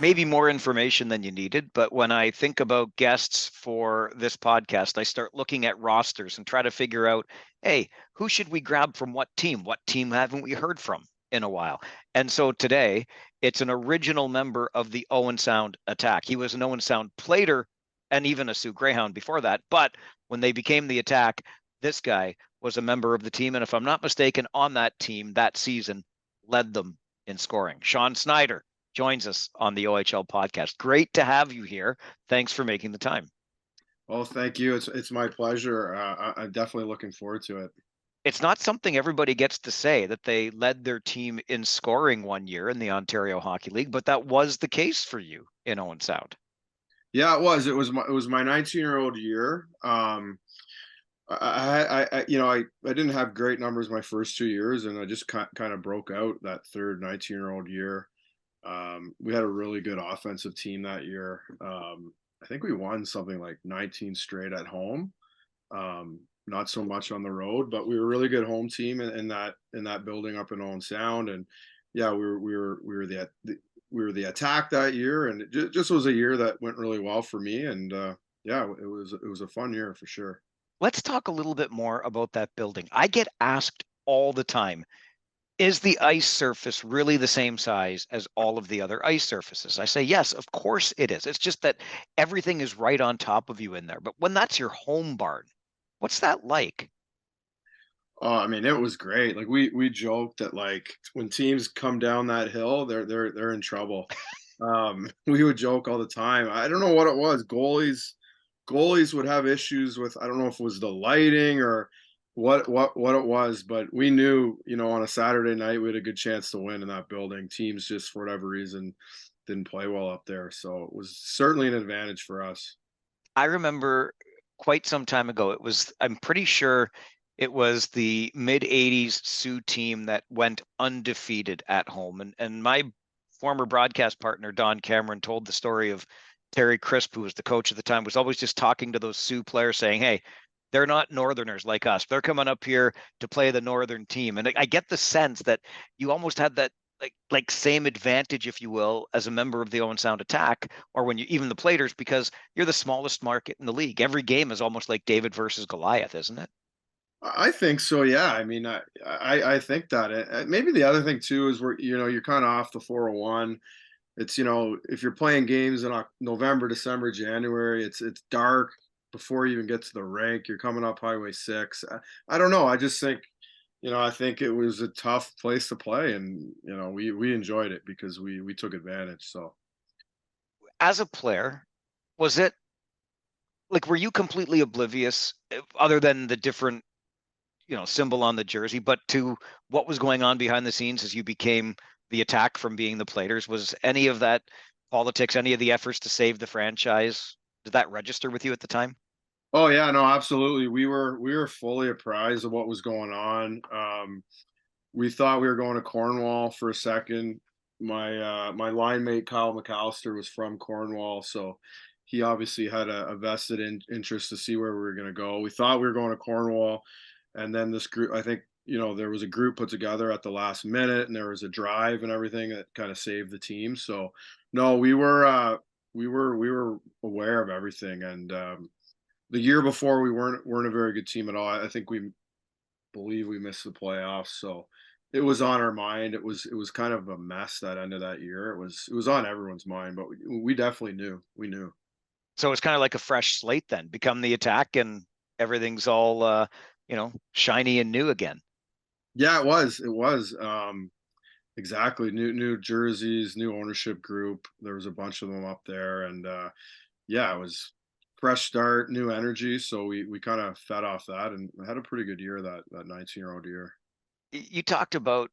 maybe more information than you needed, but when I think about guests for this podcast, I start looking at rosters and try to figure out, hey, who should we grab from what team? What team haven't we heard from in a while? And so today, it's an original member of the Owen Sound Attack. He was an Owen Sound plater and even a Soo Greyhound before that. But when they became the Attack, this guy was a member of the team. And if I'm not mistaken, on that team that season, led them in scoring. Shawn Snider joins us on the OHL podcast. Great to have you here. Thanks for making the time. Well, thank you. It's my pleasure. I'm definitely looking forward to it. It's not something everybody gets to say that they led their team in scoring one year in the Ontario Hockey League, but that was the case for you in Owen Sound. Yeah, it was. It was my 19-year-old year. I didn't have great numbers my first 2 years, and I just kind of broke out that third 19-year-old year. We had a really good offensive team that year. I think we won something like 19 straight at home. Not so much on the road, but we were a really good home team in that building up in Owen Sound. And yeah, we were the Attack that year, and it just was a year that went really well for me. And yeah, it was a fun year for sure. Let's talk a little bit more about that building. I get asked all the time, is the ice surface really the same size as all of the other ice surfaces? I say, yes, of course it is. It's just that everything is right on top of you in there. But when that's your home barn, what's that like? Oh, I mean, it was great. Like we joked that like when teams come down that hill, they're in trouble. We would joke all the time. I don't know what it was. Goalies would have issues with, I don't know if it was the lighting or what it was, but we knew, on a Saturday night we had a good chance to win in that building. Teams just for whatever reason didn't play well up there, so it was certainly an advantage for us. I remember quite some time ago, I'm pretty sure it was the mid 80s Sioux team that went undefeated at home. And my former broadcast partner, Don Cameron, told the story of Terry Crisp, who was the coach at the time, was always just talking to those Sioux players saying, hey, they're not Northerners like us. They're coming up here to play the Northern team. And I get the sense that you almost had that like same advantage, if you will, as a member of the Owen Sound Attack, or when you even the Platers, because you're the smallest market in the league. Every game is almost like David versus Goliath, isn't it? I think so. Yeah. I mean, I think that maybe the other thing too is you're kind of off the 401. It's, if you're playing games in November, December, January, it's dark before you even get to the rink. You're coming up Highway 6. I don't know. I just think, I think it was a tough place to play, and we enjoyed it because we took advantage. So As a player, was it like were you completely oblivious, other than the different symbol on the jersey, but to what was going on behind the scenes as you became the Attack from being the Platers? Was any of that politics, any of the efforts to save the franchise, did that register with you at the time? oh yeah, no, absolutely. We were fully apprised of what was going on. We thought we were going to Cornwall for a second. My line mate Kyle McAllister was from Cornwall, so he obviously had a vested interest to see where we were going to go. We thought we were going to Cornwall, and then this group, I think, there was a group put together at the last minute, and there was a drive and everything that kind of saved the team. So no, we were aware of everything, and the year before we weren't a very good team at all. I think we believe we missed the playoffs, so it was on our mind. It was kind of a mess that end of that year. It was on everyone's mind, but we definitely knew. We knew. So it's kind of like a fresh slate then, become the Attack and everything's all shiny and new again. Yeah, it was. It was exactly new jerseys, new ownership group. There was a bunch of them up there, and yeah, it was fresh start, new energy. So we kind of fed off that and had a pretty good year that 19-year-old year. You talked about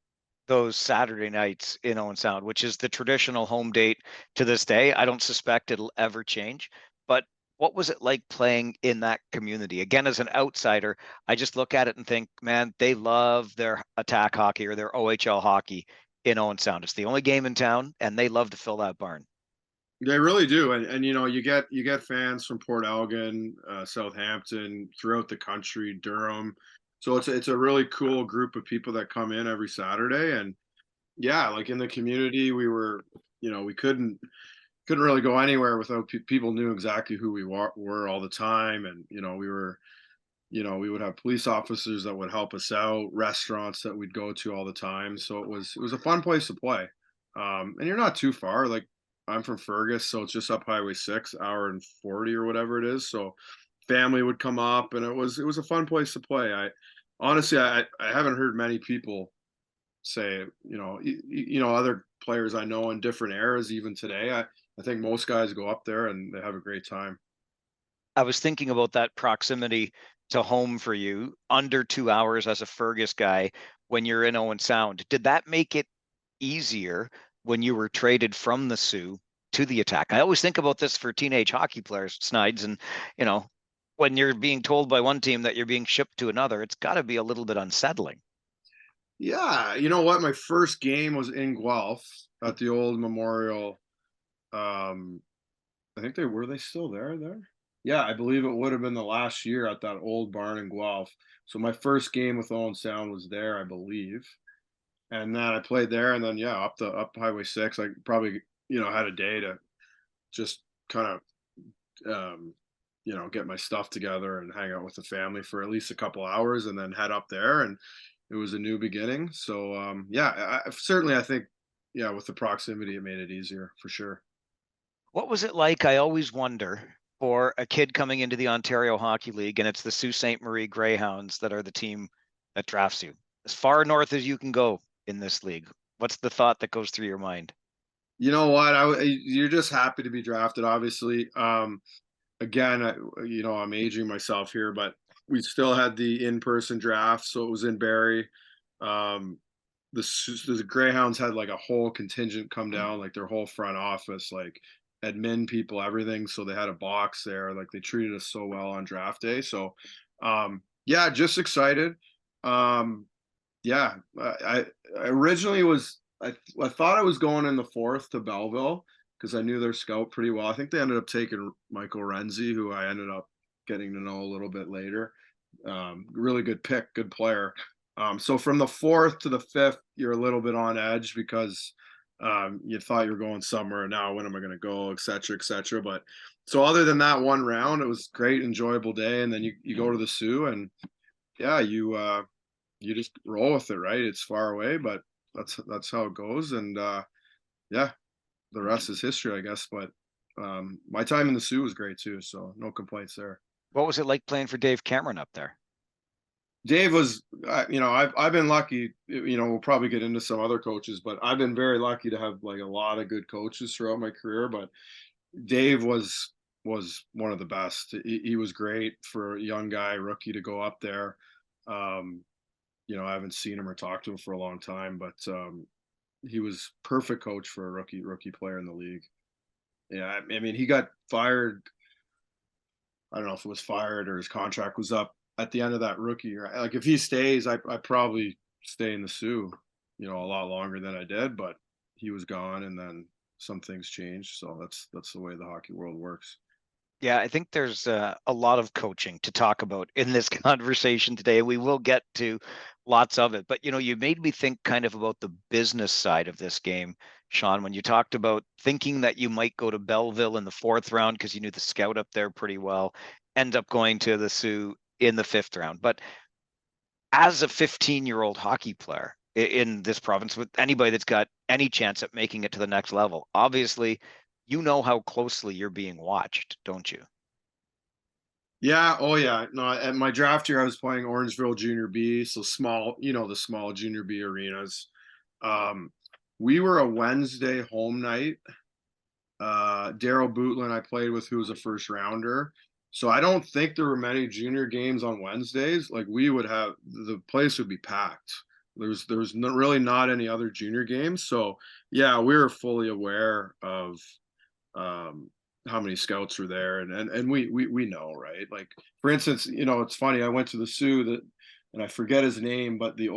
those Saturday nights in Owen Sound, which is the traditional home date to this day. I don't suspect it'll ever change. But what was it like playing in that community? Again, as an outsider, I just look at it and think, man, they love their Attack hockey or their OHL hockey in Owen Sound. It's the only game in town, and they love to fill that barn. They really do, and you get fans from Port Elgin, Southampton, throughout the country, Durham. So it's a really cool group of people that come in every Saturday, and yeah, like in the community, we couldn't really go anywhere without people knew exactly who we were all the time. And, we would have police officers that would help us out, restaurants that we'd go to all the time. So it was a fun place to play. And you're not too far. Like, I'm from Fergus, so it's just up Highway 6, hour and 40 or whatever it is. So family would come up, and it was a fun place to play. I honestly, I haven't heard many people say, other players I know in different eras, even today. I think most guys go up there and they have a great time. I was thinking about that proximity to home for you, under 2 hours as a Fergus guy when you're in Owen Sound. Did that make it easier when you were traded from the Sioux to the Attack? I always think about this for teenage hockey players, Snides, and when you're being told by one team that you're being shipped to another, it's got to be a little bit unsettling. Yeah, you know what? My first game was in Guelph at the old Memorial. Um, I think they still there. Yeah, I believe it would have been the last year at that old barn in Guelph. So my first game with Owen Sound was there, I believe. And then I played there, and then yeah, up Highway 6. I probably had a day to just kind of get my stuff together and hang out with the family for at least a couple hours, and then head up there. And it was a new beginning. So yeah, certainly I think yeah, with the proximity, it made it easier for sure. What was it like? I always wonder for a kid coming into the Ontario Hockey League, and it's the Sault Ste. Marie Greyhounds that are the team that drafts you. As far north as you can go in this league. What's the thought that goes through your mind? You know what? You're just happy to be drafted, obviously. Again, I'm aging myself here, but we still had the in-person draft, so it was in Barrie. Um, the Greyhounds had like a whole contingent come down, like their whole front office, like admin people, everything. So they had a box there. Like they treated us so well on draft day. So, yeah, just excited. Um, yeah, I originally I thought I was going in the fourth to Belleville because I knew their scout pretty well. I think they ended up taking Michael Renzi, who I ended up getting to know a little bit later. Really good pick, good player. So from the fourth to the fifth, you're a little bit on edge because you thought you were going somewhere. Now, when am I going to go, et cetera, et cetera. But so other than that one round, it was great, enjoyable day. And then you go to the Sioux, and yeah, you just roll with it, right? It's far away, but that's how it goes. And yeah, the rest is history, I guess. But my time in the Sioux was great too, so no complaints there. What was it like playing for Dave Cameron up there? Dave was, I've been lucky. We'll probably get into some other coaches, but I've been very lucky to have like a lot of good coaches throughout my career. But Dave was one of the best. He was great for a young guy, rookie, to go up there. I haven't seen him or talked to him for a long time, but he was perfect coach for a rookie player in the league. Yeah, I mean, he got fired. I don't know if it was fired or his contract was up at the end of that rookie year. Like if he stays, I probably stay in the Sioux, a lot longer than I did. But he was gone, and then some things changed. So that's the way the hockey world works. Yeah, I think there's a lot of coaching to talk about in this conversation today. We will get to lots of it, but you made me think kind of about the business side of this game, Shawn, when you talked about thinking that you might go to Belleville in the fourth round because you knew the scout up there pretty well, end up going to the Sioux in the fifth round. But as a 15-year-old hockey player in this province, with anybody that's got any chance at making it to the next level, obviously, you know how closely you're being watched, don't you? Yeah. Oh, yeah. No, at my draft year, I was playing Orangeville Junior B, so small. The small Junior B arenas. Um, we were a Wednesday home night. Daryl Bootlin I played with, who was a first rounder. So I don't think there were many junior games on Wednesdays. Like we would have, the place would be packed. There's really not any other junior games. So yeah, we were fully aware of um, how many scouts were there, and we know, right? Like for instance, it's funny. I went to the Sioux and I forget his name, but he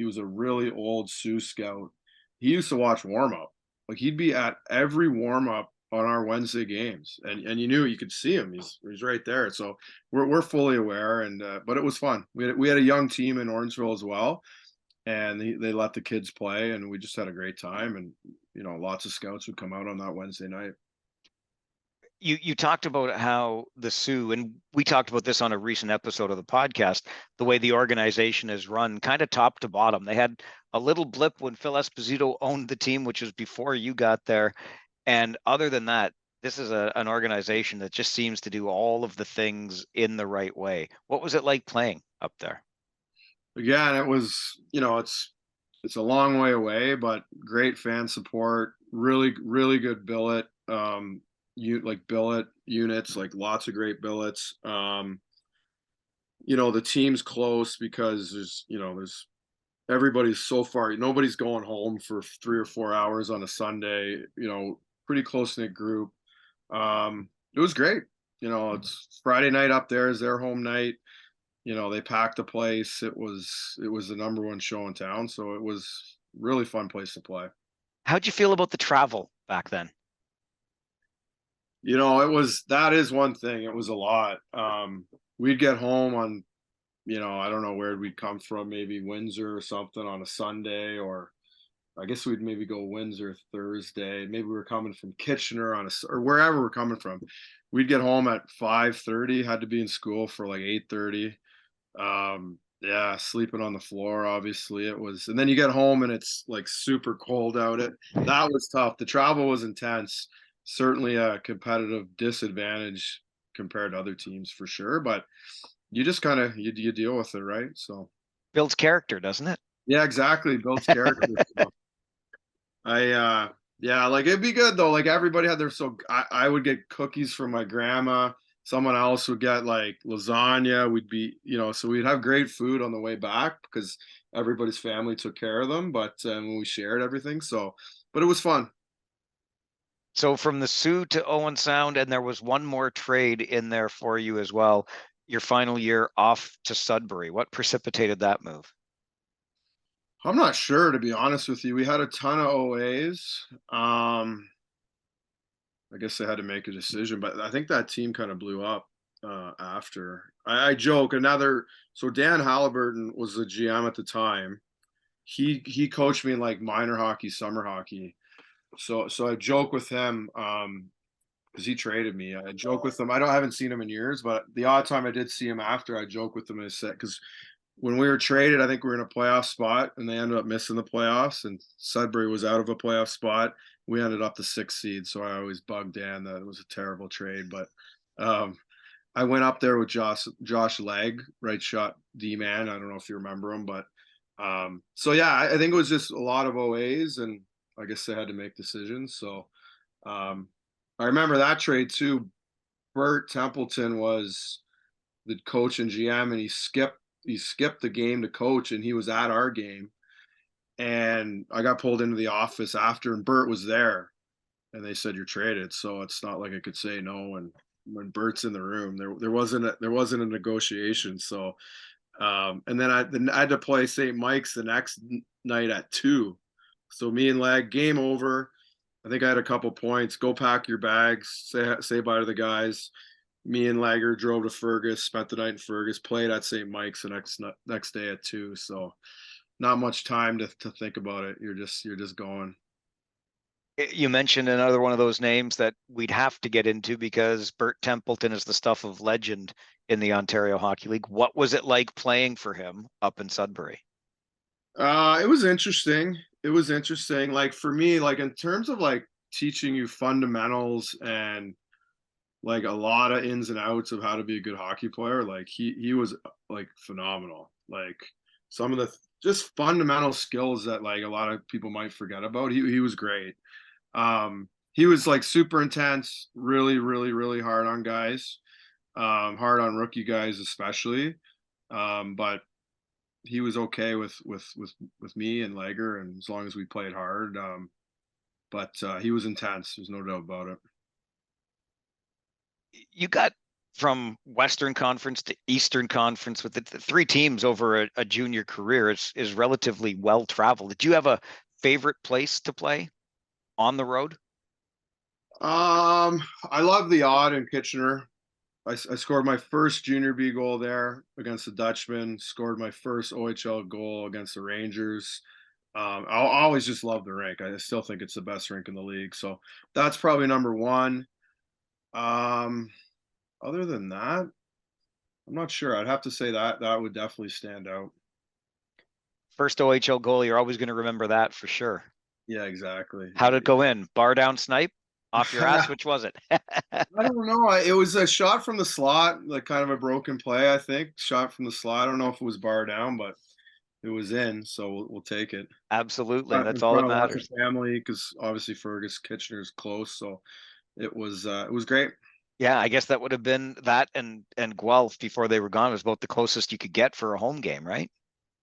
was a really old Sioux scout. He used to watch warm up. Like he'd be at every warm up on our Wednesday games, and you could see him. He's right there. So we're fully aware, and but it was fun. We had a young team in Orangeville as well. and they let the kids play, and we just had a great time. And lots of scouts would come out on that Wednesday night. You talked about how the Soo, and we talked about this on a recent episode of the podcast, the way the organization is run, kind of top to bottom. They had a little blip when Phil Esposito owned the team, which was before you got there. And other than that, this is an organization that just seems to do all of the things in the right way. What was it like playing up there? Again, it was, it's a long way away, but great fan support, really, really good billet, billet units, like lots of great billets. The team's close because there's everybody's so far, nobody's going home for 3 or 4 hours on a Sunday, pretty close knit group. It was great. It's Friday night up there is their home night. They packed the place. It was the number one show in town, so it was really fun place to play. How'd you feel about the travel back then? That is one thing. It was a lot. We'd get home on, I don't know where we'd come from, maybe Windsor or something on a Sunday, or I guess we'd maybe go Windsor Thursday. Maybe we were coming from Kitchener or wherever we're coming from. We'd get home at 5:30, had to be in school for like 8:30. Yeah, sleeping on the floor, obviously it was. And then you get home and it's like super cold out. That was tough. The travel was intense. Certainly a competitive disadvantage compared to other teams for sure, but you just kind of you deal with it, right? So Builds character, doesn't it? yeah, exactly. Builds character. So yeah, like it'd be good though. Like everybody had I would get cookies from my grandma. Someone else would get like lasagna. We'd be, so we'd have great food on the way back because everybody's family took care of them. But we shared everything. So, but it was fun. So from the Soo to Owen Sound, and there was one more trade in there for you as well. Your final year off to Sudbury. What precipitated that move? I'm not sure, to be honest with you. We had a ton of OAs. I guess they had to make a decision, but I think that team kind of blew up after. I joke another. So Dan Halliburton was the GM at the time. He coached me in like minor hockey, summer hockey. So I joke with him because he traded me. I joke with him. I haven't seen him in years, but the odd time I did see him after, I joke with him and said because when we were traded, I think we were in a playoff spot, and they ended up missing the playoffs, and Sudbury was out of a playoff spot. We ended up the 6th seed, so I always bugged Dan that it was a terrible trade. But I went up there with Josh Legg, right shot D man. I don't know if you remember him, but so yeah, I think it was just a lot of OAs, and I guess they had to make decisions. So I remember that trade too. Bert Templeton was the coach and GM, and he skipped the game to coach, and he was at our game. And I got pulled into the office after, and Bert was there, and they said you're traded. So it's not like I could say no. And when Bert's in the room, there wasn't a negotiation. So and then I had to play St. Mike's the next night at 2. So me and Lag, game over. I think I had a couple points. Go pack your bags. Say bye to the guys. Me and Lager drove to Fergus, spent the night in Fergus, played at St. Mike's the next day at 2. So not much time to think about it. You're just going. You mentioned another one of those names that we'd have to get into because Bert Templeton is the stuff of legend in the Ontario Hockey League. What was it like playing for him up in Sudbury? It was interesting. It was interesting. Like for me, like in terms of like teaching you fundamentals and like a lot of ins and outs of how to be a good hockey player, like he was like phenomenal. Like some of the just fundamental skills that like a lot of people might forget about. He was great. He was like super intense, really, really, really hard on guys, hard on rookie guys especially. But he was okay with me and Lager, and as long as we played hard. But he was intense. There's no doubt about it. You got from Western Conference to Eastern Conference with the 3 teams over a junior career is relatively well traveled. Did you have a favorite place to play on the road? I love the odd in Kitchener. I scored my first junior B goal there against the Dutchman. Scored my first OHL goal against the Rangers. I'll always just love the rink. I still think it's the best rink in the league. So that's probably number one. Um, Other than that, I'm not sure. I'd have to say that that would definitely stand out. First OHL goal, you're always going to remember that for sure. Yeah, exactly. How did it go in? Bar down snipe? Off your ass? Which was it? I don't know. It was a shot from the slot, like kind of a broken play, I think. Shot from the slot. I don't know if it was bar down, but it was in, so we'll take it. Absolutely. In That's all that front of lots of matters. family, because obviously Fergus Kitchener's close, so it was great. Yeah, I guess that would have been that and Guelph before they were gone was about the closest you could get for a home game, right?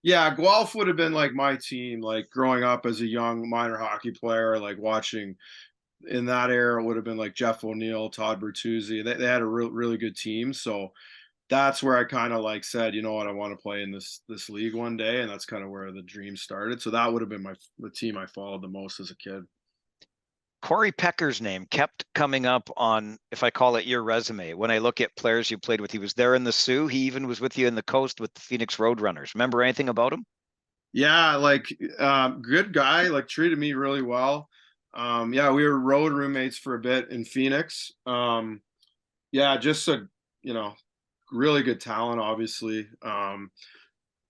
Yeah, Guelph would have been like my team, like growing up as a young minor hockey player, like watching in that era would have been like Jeff O'Neill, Todd Bertuzzi. They had a really good team. So that's where I kind of like said, you know what, I want to play in this league one day, and that's kind of where the dream started. So that would have been the team I followed the most as a kid. Cory Pecker's name kept coming up on, if I call it your resume, when I look at players you played with. He was there in the Sioux. He even was with you in the Coast with the Phoenix Roadrunners. Remember anything about him? Yeah, like good guy, like treated me really well. Yeah, we were road roommates for a bit in Phoenix. Yeah, just a you know really good talent, obviously.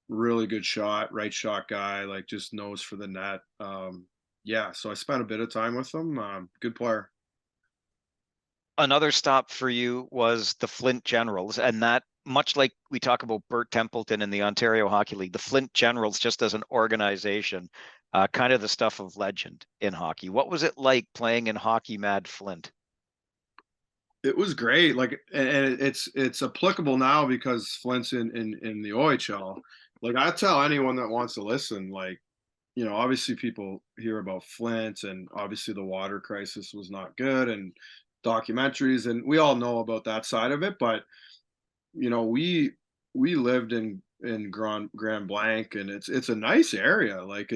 Really good shot, right shot guy, like just nose for the net. Yeah, so I spent a bit of time with him. Good player. Another stop for you was the Flint Generals, and that much like we talk about Bert Templeton in the Ontario Hockey League, the Flint Generals, just as an organization, kind of the stuff of legend in hockey. What was it like playing in Hockey Mad Flint? It was great. Like, and it's applicable now because Flint's in the OHL. Like, I tell anyone that wants to listen, like, obviously people hear about Flint, and obviously the water crisis was not good, and documentaries, and we all know about that side of it. But we lived in Grand Blanc, and it's a nice area. Like,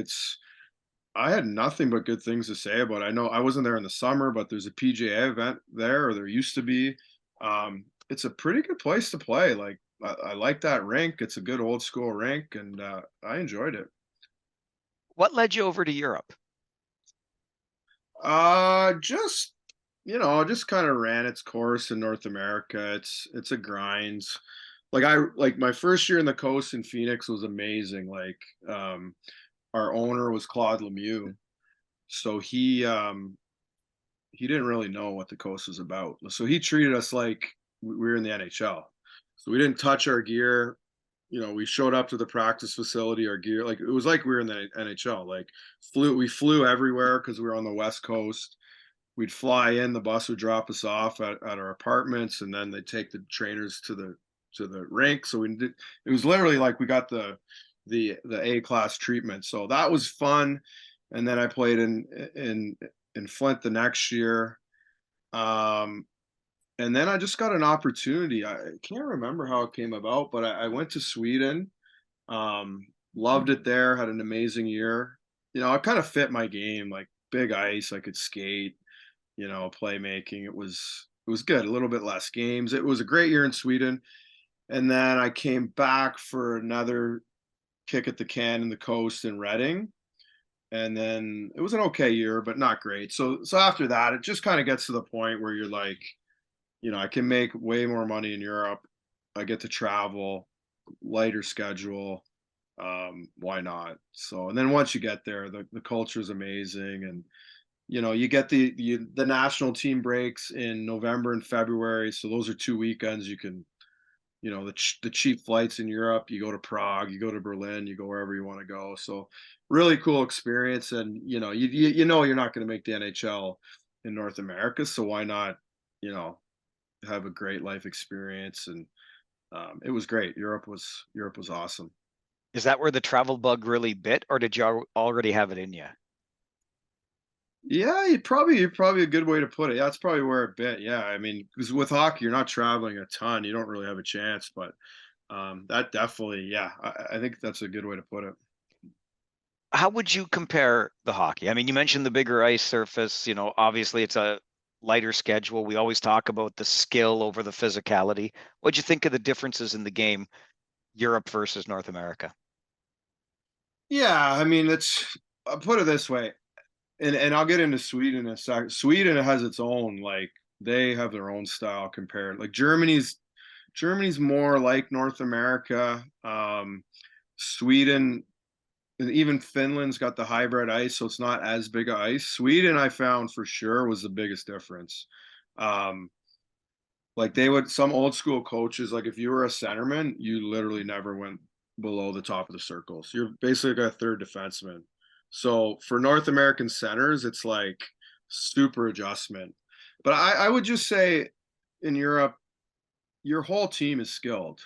I had nothing but good things to say about it. I know I wasn't there in the summer, but there's a PGA event there, or there used to be. It's a pretty good place to play. Like, I like that rink. It's a good old school rink, and I enjoyed it. What led you over to Europe? Just just kind of ran its course in North America. It's a grind. Like my first year in the coast in Phoenix was amazing. Like, our owner was Claude Lemieux, so he didn't really know what the coast was about. So he treated us like we were in the NHL. So we didn't touch our gear. We showed up to the practice facility, our gear, like it was like we were in the NHL. Like, we flew everywhere because we were on the West Coast. We'd fly in, the bus would drop us off at our apartments, and then they'd take the trainers to the rink. So it was literally like we got the A class treatment. So that was fun. And then I played in Flint the next year. Um, and then I just got an opportunity. I can't remember how it came about, but I went to Sweden. Loved it there. Had an amazing year. It kind of fit my game, like big ice. I could skate. Playmaking. It was good. A little bit less games. It was a great year in Sweden. And then I came back for another kick at the can in the coast in Reading. And then it was an okay year, but not great. So after that, it just kind of gets to the point where you're like, I can make way more money in Europe. I get to travel, lighter schedule. Why not? So, and then once you get there, the culture is amazing, and you get the national team breaks in November and February. So those are 2 weekends. You can, the cheap flights in Europe. You go to Prague, you go to Berlin, you go wherever you want to go. So really cool experience, and you're not going to make the NHL in North America. So why not, you know, have a great life experience? And it was great. Europe was awesome. Is that where the travel bug really bit, or did you already have it in you? Yeah, you're probably a good way to put it. Yeah, that's probably where it bit. Yeah, I mean, because with hockey, you're not traveling a ton. You don't really have a chance. But that definitely, yeah, I think that's a good way to put it. How would you compare the hockey? I mean, you mentioned the bigger ice surface. Obviously it's a lighter schedule. We always talk about the skill over the physicality. What'd you think of the differences in the game, Europe versus North America? Yeah, I mean, I'll put it this way, and I'll get into Sweden in a sec. Sweden has its own, like, they have their own style compared. Like Germany's more like North America. Sweden and even Finland's got the hybrid ice, so it's not as big a ice. Sweden, I found for sure, was the biggest difference. Um, like some old school coaches, like if you were a centerman, you literally never went below the top of the circle. So you're basically a third defenseman. So for North American centers, it's like super adjustment. But I would just say in Europe, your whole team is skilled.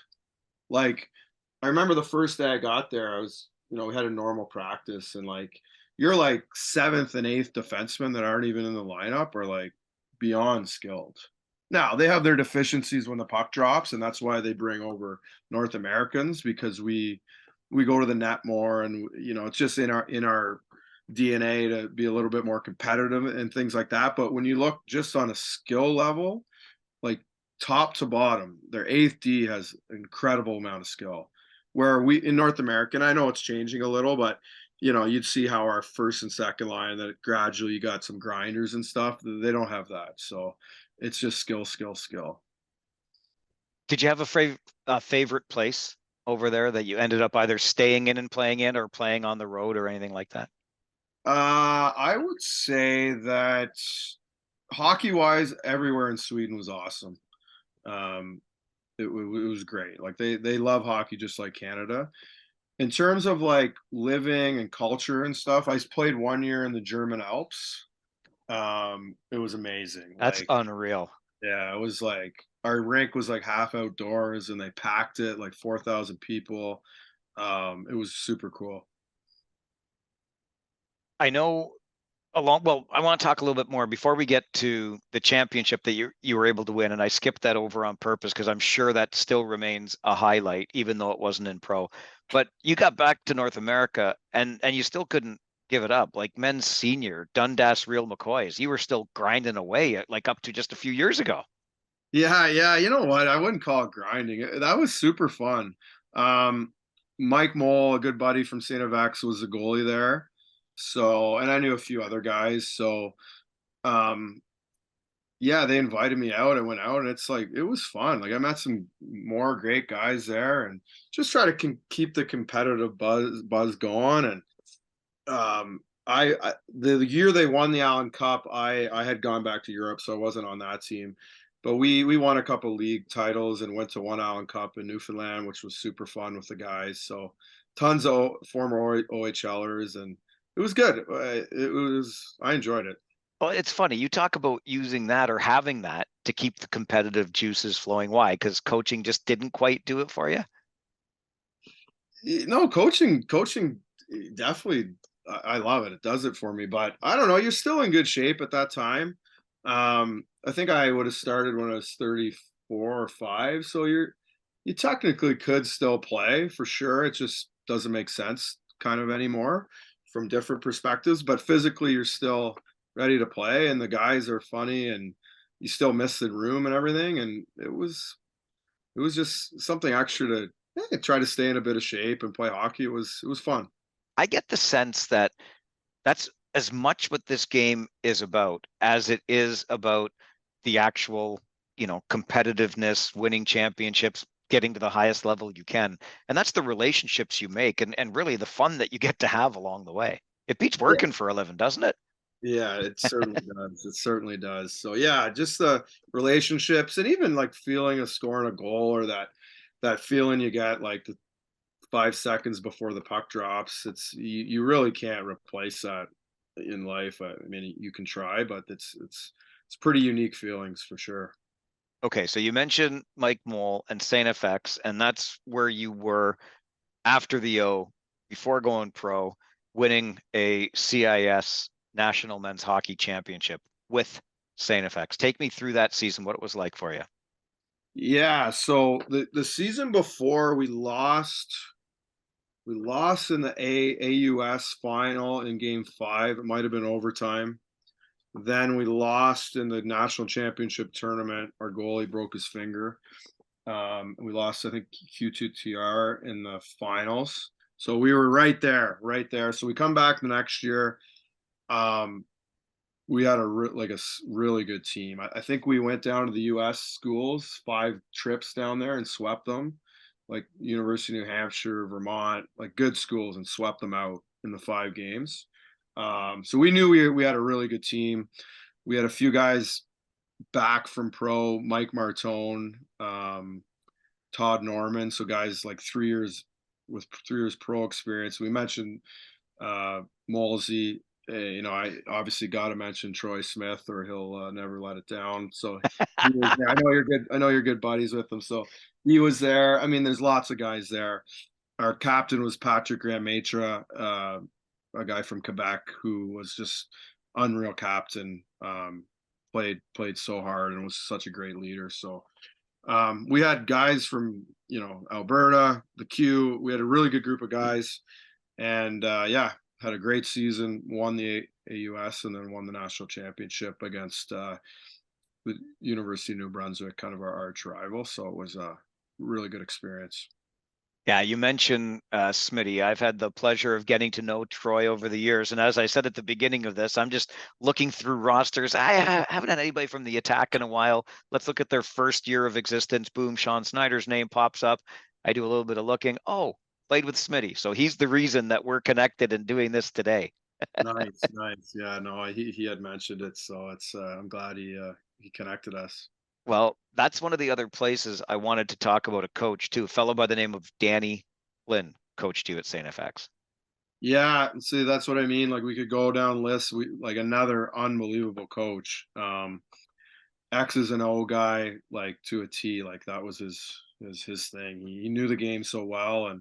Like I remember the first day I got there, we had a normal practice, and like you're like seventh and eighth defensemen that aren't even in the lineup are like beyond skilled. Now they have their deficiencies when the puck drops, and that's why they bring over North Americans, because we go to the net more, and it's just in our DNA to be a little bit more competitive and things like that. But when you look just on a skill level, like top to bottom, their eighth D has an incredible amount of skill. Where we in North America, and I know it's changing a little, but you'd see how our first and second line that gradually you got some grinders and stuff. They don't have that, so it's just skill, skill, skill. Did you have a favorite place over there that you ended up either staying in and playing in or playing on the road or anything like that? I would say that hockey wise, everywhere in Sweden was awesome. Um, it was great. Like they love hockey just like Canada. In terms of like living and culture and stuff, I played 1 year in the German Alps. It was amazing. That's Like, unreal. yeah, it was like our rink was like half outdoors, and they packed it like 4,000 people. It was super cool. I know I want to talk a little bit more before we get to the championship that you were able to win. And I skipped that over on purpose because I'm sure that still remains a highlight, even though it wasn't in pro. But you got back to North America and you still couldn't give it up. Like men's senior, Dundas Real McCoys, you were still grinding away like up to just a few years ago. Yeah, yeah. You know what? I wouldn't call it grinding. That was super fun. Um, Mike Mole, a good buddy from St. FX, was the goalie there. So, and I knew a few other guys. So, um, yeah, they invited me out. I went out, and it's like it was fun. Like I met some more great guys there, and just try to keep the competitive buzz going. And the year they won the Allen Cup, I had gone back to Europe, so I wasn't on that team. But we won a couple league titles and went to one Allen Cup in Newfoundland, which was super fun with the guys. So tons of former OHLers, and it was good. I enjoyed it. Well, it's funny. You talk about using that or having that to keep the competitive juices flowing. Why? Because coaching just didn't quite do it for you? No, coaching definitely. I love it. It does it for me. But I don't know. You're still in good shape at that time. I think I would have started when I was 34 or 5. So you technically could still play for sure. It just doesn't make sense kind of anymore from different perspectives. But physically, you're still ready to play, and the guys are funny, and you still miss the room and everything. And it was just something extra to try to stay in a bit of shape and play hockey. It was fun. I get the sense that that's as much what this game is about as it is about the actual, competitiveness, winning championships, getting to the highest level you can. And that's the relationships you make and really the fun that you get to have along the way. It beats Yeah. working for a living, doesn't it? Yeah, it certainly does. It certainly does. So yeah, just the relationships, and even like feeling of scoring a goal, or that feeling you get like the 5 seconds before the puck drops. You really can't replace that in life. I mean, you can try, but it's pretty unique feelings for sure. Okay, so you mentioned Mike Mole and Saint FX, and that's where you were after the O, before going pro, winning a CIS National Men's Hockey Championship with Saint FX. Take me through that season, what it was like for you. Yeah, so the season before we lost in the AUS final in game 5. It might have been overtime. Then we lost in the national championship tournament. Our goalie broke his finger. We lost, I think, Q2TR in the finals. So we were right there, right there. So we come back the next year. We had a really good team. I think we went down to the U.S. schools, 5 trips down there and swept them, like University of New Hampshire, Vermont, like good schools, and swept them out in the 5 games. So we knew we had a really good team. We had a few guys back from pro, Mike Martone, Todd Norman, so guys like 3 years with 3 years pro experience. We mentioned Molsey. I obviously got to mention Troy Smith, or he'll never let it down. So he was there. I know you're good. I know you're good buddies with him. So he was there. I mean, there's lots of guys there. Our captain was Patrick Grandmaitre, a guy from Quebec who was just unreal captain. Played so hard and was such a great leader. So we had guys from Alberta, the Q. We had a really good group of guys, and had a great season. Won the AUS and then won the national championship against the University of New Brunswick, kind of our arch rival. So it was a really good experience. Yeah, you mentioned Smitty. I've had the pleasure of getting to know Troy over the years. And as I said at the beginning of this, I'm just looking through rosters. I haven't had anybody from the Attack in a while. Let's look at their first year of existence. Boom, Shawn Snider's name pops up. I do a little bit of looking. Oh, played with Smitty. So he's the reason that we're connected and doing this today. Nice. Yeah, no, he had mentioned it, so it's I'm glad he connected us. Well, that's one of the other places I wanted to talk about a coach too. A fellow by the name of Danny Flynn coached you at St. FX. Yeah, see, that's what I mean. Like we could go down lists. We like another unbelievable coach. X's and O guy, like to a T. Like that was his thing. He knew the game so well, and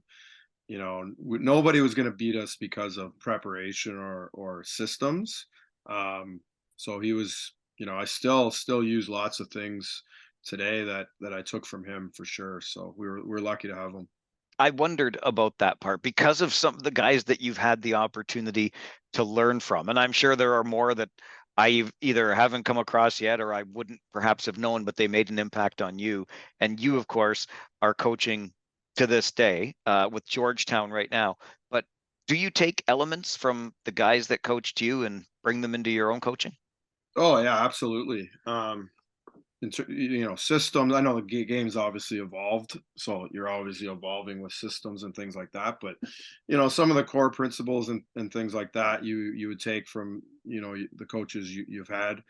nobody was going to beat us because of preparation or systems. So he was, I still use lots of things today that I took from him for sure. So we're lucky to have him. I wondered about that part because of some of the guys that you've had the opportunity to learn from. And I'm sure there are more that I either haven't come across yet or I wouldn't perhaps have known, but they made an impact on you. And you, of course, are coaching to this day with Georgetown right now. But do you take elements from the guys that coached you and bring them into your own coaching? Oh yeah, absolutely. Systems. I know the game's obviously evolved, so you're obviously evolving with systems and things like that. But some of the core principles and things like that you would take from the coaches you've had,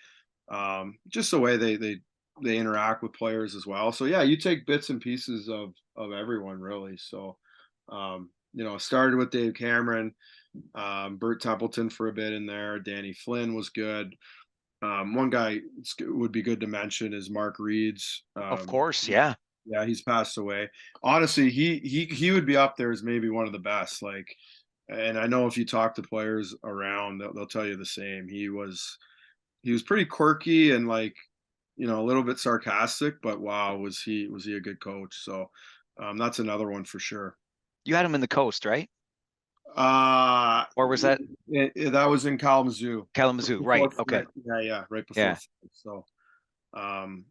just the way they interact with players as well. So yeah, you take bits and pieces of everyone really. So started with Dave Cameron, Bert Templeton for a bit in there. Danny Flynn was good. One guy would be good to mention is Mark Reeds. Of course, yeah. Yeah, he's passed away. Honestly, he would be up there as maybe one of the best. Like, and I know if you talk to players around, they'll tell you the same. He was pretty quirky and like a little bit sarcastic, but wow, was he a good coach? So that's another one for sure. You had him in the coast, right? Uh, Or was that that was in Kalamazoo. Kalamazoo? Right. Okay. Yeah, right before. Yeah. So, um,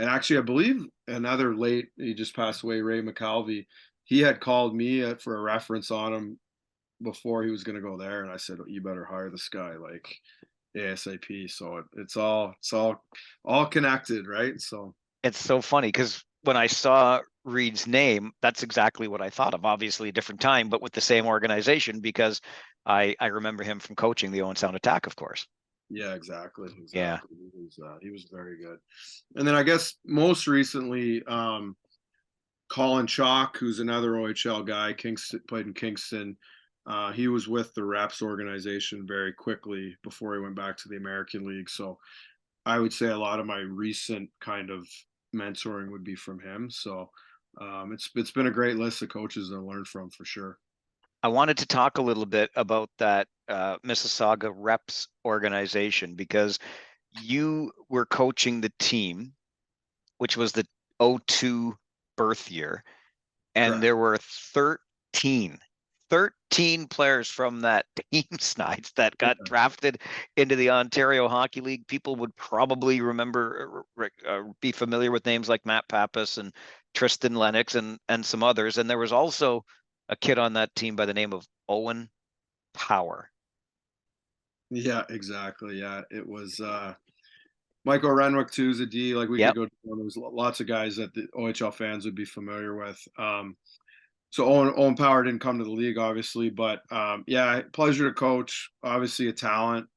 and actually, I believe another late, he just passed away, Ray McCalvey. He had called me for a reference on him before he was going to go there, and I said, "You better hire this guy like ASAP." So it's all connected, right? So It's so funny because when I saw Reed's name, that's exactly what I thought of. Obviously, a different time, but with the same organization because I remember him from coaching the Owen Sound Attack, of course. yeah, exactly. Yeah. He was very good. And then I guess most recently, Colin Chalk, who's another OHL guy, Kingston, played in Kingston. He was with the Reps organization very quickly before he went back to the American League. So I would say a lot of my recent kind of mentoring would be from him. So it's been a great list of coaches to learn from for sure. I wanted to talk a little bit about that Mississauga Reps organization because you were coaching the team, which was the 02 birth year, and Correct. there were 13 13 players from that team, Snides, that got drafted into the Ontario Hockey League. People would probably remember, be familiar with names like Matt Pappas and Tristan Lennox and some others. And there was also a kid on that team by the name of Owen Power. Yeah, exactly. Yeah, it was Michael Renwick too is a D. Like we Yep. could go. There was lots of guys that the OHL fans would be familiar with. So Owen Power didn't come to the league, obviously, but yeah, pleasure to coach. Obviously, a talent.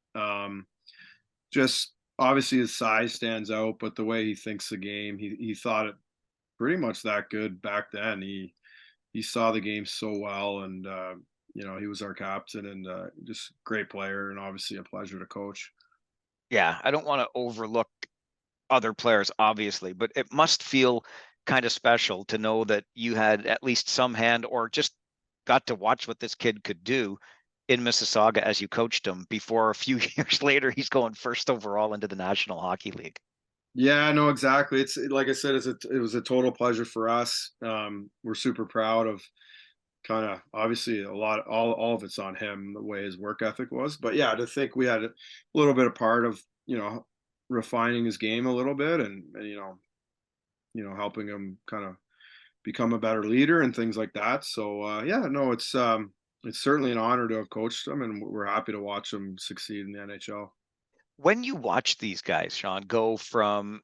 Just obviously his size stands out, but the way he thinks the game, he thought it pretty much that good back then. He saw the game so well, and he was our captain and just great player, and obviously a pleasure to coach. Yeah, I don't want to overlook other players, obviously, but it must feel kind of special to know that you had at least some hand or just got to watch what this kid could do in Mississauga as you coached him before a few years later he's going first overall into the National Hockey League. Yeah, no, exactly. It's like I said, it was a total pleasure for us. We're super proud of kind of obviously all of it's on him the way his work ethic was, but yeah, to think we had a little bit of part of refining his game a little bit and helping him kind of become a better leader and things like that. So yeah, no, it's certainly an honor to have coached him, and we're happy to watch him succeed in the NHL. When you watch these guys, Shawn, go from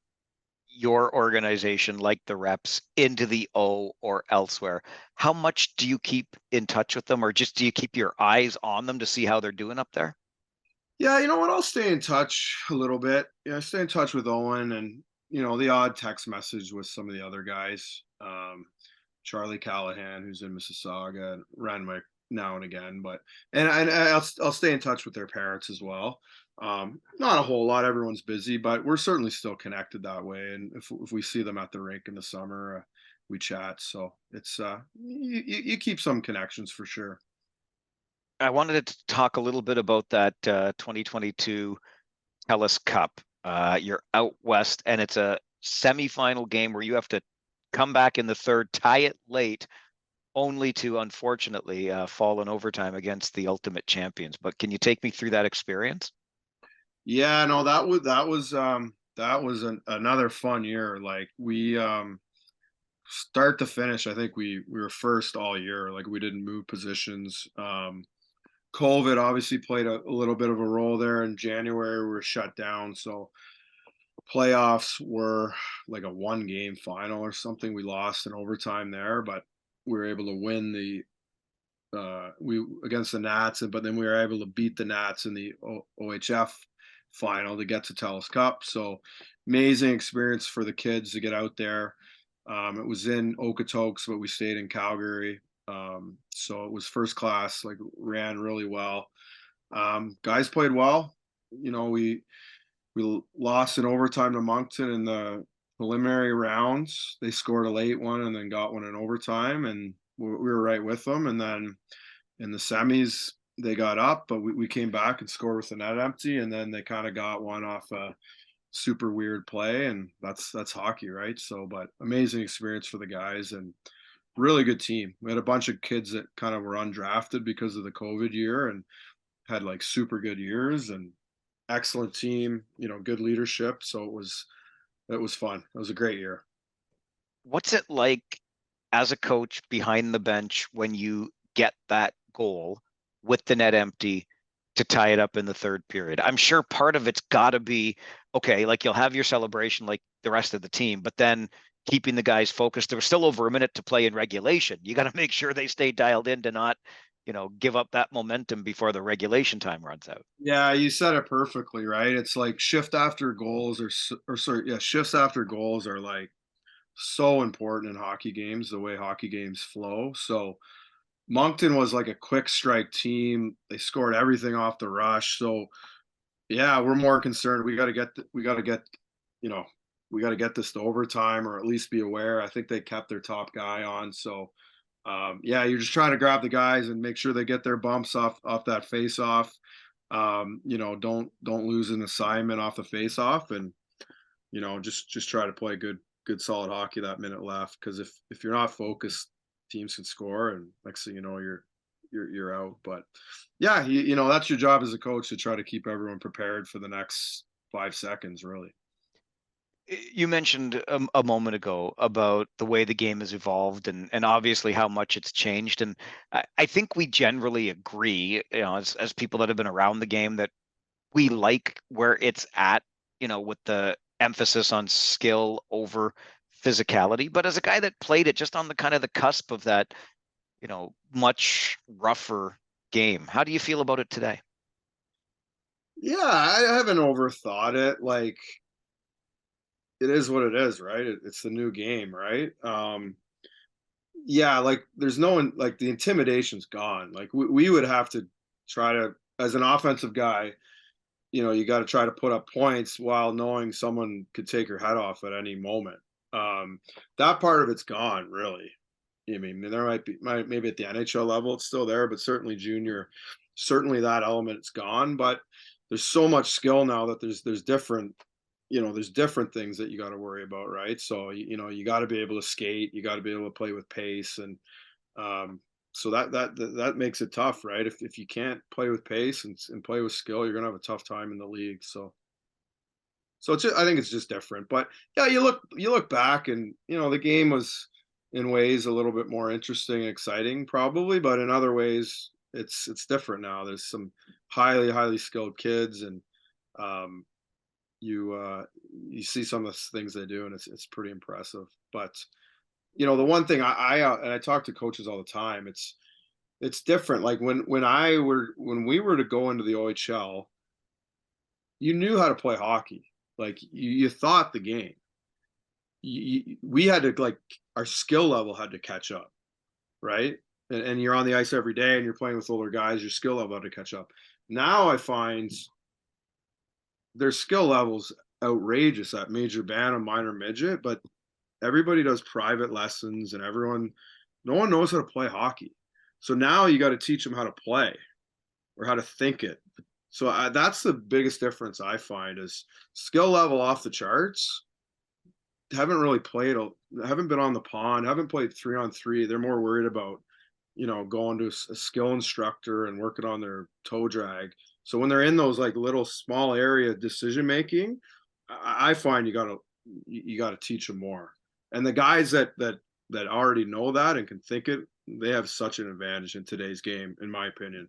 your organization like the Reps into the O or elsewhere, how much do you keep in touch with them, or just do you keep your eyes on them to see how they're doing up there? Yeah, you know what? I'll stay in touch a little bit. Yeah, stay in touch with Owen and the odd text message with some of the other guys. Charlie Callahan, who's in Mississauga, and Renwick now and again. But and I'll stay in touch with their parents as well. Not a whole lot. Everyone's busy, but we're certainly still connected that way. And if we see them at the rink in the summer, we chat. So it's you keep some connections for sure. I wanted to talk a little bit about that 2022 Telus Cup. You're out west, and it's a semifinal game where you have to come back in the third, tie it late, only to unfortunately fall in overtime against the ultimate champions. But can you take me through that experience? Yeah, no, that was another fun year. Like we start to finish, I think we were first all year. Like we didn't move positions. COVID obviously played a little bit of a role there. In January, we were shut down, so playoffs were like a one game final or something. We lost in overtime there, but we were able to win the we against the Nats, but then we were able to beat the Nats in the OHF final to get to Telus Cup. So amazing experience for the kids to get out there. It was in Okotoks, but we stayed in Calgary. So it was first class, like ran really well. Guys played well. We lost in overtime to Moncton in the preliminary rounds. They scored a late one and then got one in overtime, and we were right with them. And then in the semis, they got up, but we came back and scored with the net empty, and then they kind of got one off a super weird play, and that's hockey, right? So, but amazing experience for the guys and really good team. We had a bunch of kids that kind of were undrafted because of the COVID year and had like super good years and excellent team, good leadership. So it was fun. It was a great year. What's it like as a coach behind the bench when you get that goal with the net empty to tie it up in the third period? I'm sure part of it's got to be okay, like you'll have your celebration like the rest of the team, but then keeping the guys focused. There was still over a minute to play in regulation. You got to make sure they stay dialed in to not, give up that momentum before the regulation time runs out. Yeah, you said it perfectly, right? It's like shift after goals or sorry, yeah, shifts after goals are like so important in hockey games, the way hockey games flow. So Moncton was like a quick strike team. They scored everything off the rush. So yeah, we're more concerned. You know, we got to get this to overtime or at least be aware. I think they kept their top guy on. So yeah, you're just trying to grab the guys and make sure they get their bumps off that face off. Don't lose an assignment off the face off, and just try to play good solid hockey that minute left. Because if you're not focused, teams can score, and next thing you know, you're out. But yeah, that's your job as a coach, to try to keep everyone prepared for the next 5 seconds, really. You mentioned a moment ago about the way the game has evolved and obviously how much it's changed. And I think we generally agree, as people that have been around the game, that we like where it's at, with the emphasis on skill over physicality. But as a guy that played it just on the kind of the cusp of that, much rougher game, how do you feel about it today? Yeah, I haven't overthought it. Like, it is what it is, right? It's the new game, right? Yeah, like there's no one, like the intimidation's gone. Like we would have to try to, as an offensive guy, you got to try to put up points while knowing someone could take your head off at any moment. Um, that part of it's gone, really. I mean, there maybe at the NHL level it's still there, but certainly junior, certainly that element it's gone. But there's so much skill now that there's different, there's different things that you got to worry about, right? So you got to be able to skate, you got to be able to play with pace, and um, so that makes it tough, right? If you can't play with pace and play with skill, you're gonna have a tough time in the league. So I think it's just different. But yeah, you look back, and the game was in ways a little bit more interesting and exciting, probably, but in other ways it's different now. There's some highly skilled kids, and um, you see some of the things they do, and it's pretty impressive. But the one thing and I talk to coaches all the time, it's different. Like when we were to go into the OHL, you knew how to play hockey. Like you thought the game. We had to, like, our skill level had to catch up, right? And you're on the ice every day, and you're playing with older guys. Your skill level had to catch up. Now I find their skill levels outrageous at major band and minor midget, but everybody does private lessons, and no one knows how to play hockey. So now you got to teach them how to play or how to think it. So that's the biggest difference I find, is skill level off the charts. Haven't really played, haven't been on the pond, haven't played 3-on-3. They're more worried about, going to a skill instructor and working on their toe drag. So when they're in those, like, little small area decision making, I find you gotta teach them more. And the guys that already know that and can think it, they have such an advantage in today's game, in my opinion.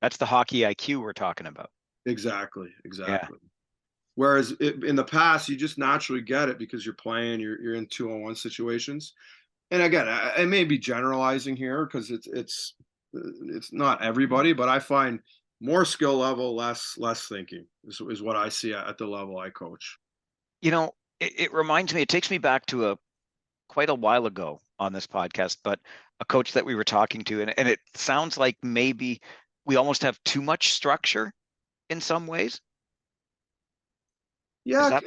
That's the hockey IQ we're talking about. Exactly, Yeah. exactly. Whereas in the past, you just naturally get it because you're playing, you're in 2-on-1 situations. And again, I may be generalizing here because it's not everybody, but I find more skill level, less thinking is what I see at the level I coach. It reminds me, it takes me back to quite a while ago on this podcast, but a coach that we were talking to, and it sounds like maybe we almost have too much structure in some ways. Is Yeah, that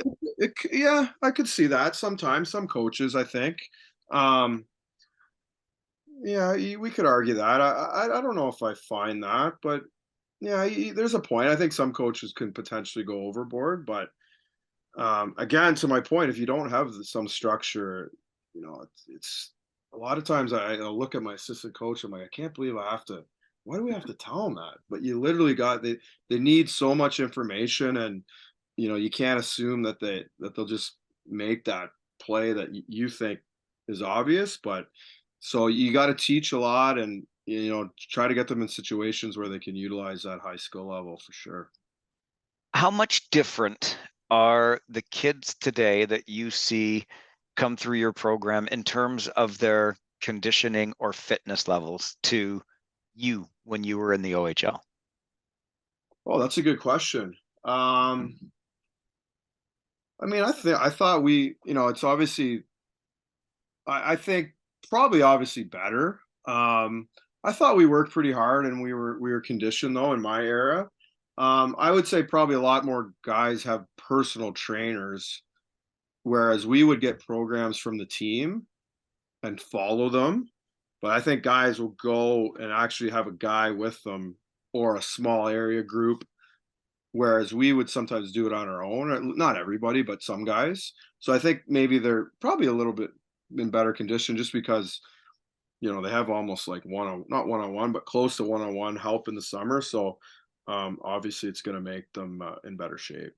yeah, I could see that sometimes. Some coaches, I think. Um, yeah, we could argue that. I don't know if I find that, but yeah, there's a point. I think some coaches can potentially go overboard, but again, to my point, if you don't have some structure, it's a lot of times I'll look at my assistant coach. I'm like, I can't believe I have to. Why do we have to tell them that? But you literally they need so much information, and you can't assume that they'll just make that play that you think is obvious. But so you got to teach a lot, and try to get them in situations where they can utilize that high skill level for sure. how much different are the kids today that you see come through your program in terms of their conditioning or fitness levels to you when you were in the OHL? Oh, that's a good question. I mean, I thought it's obviously, I think probably obviously better. I thought we worked pretty hard, and we were conditioned, though, in my era. I would say probably a lot more guys have personal trainers, whereas we would get programs from the team and follow them. But I think guys will go and actually have a guy with them, or a small area group, whereas we would sometimes do it on our own. Not everybody, but some guys. So I think maybe they're probably a little bit in better condition, just because they have almost like not one-on-one, but close to one-on-one help in the summer. So obviously it's going to make them in better shape.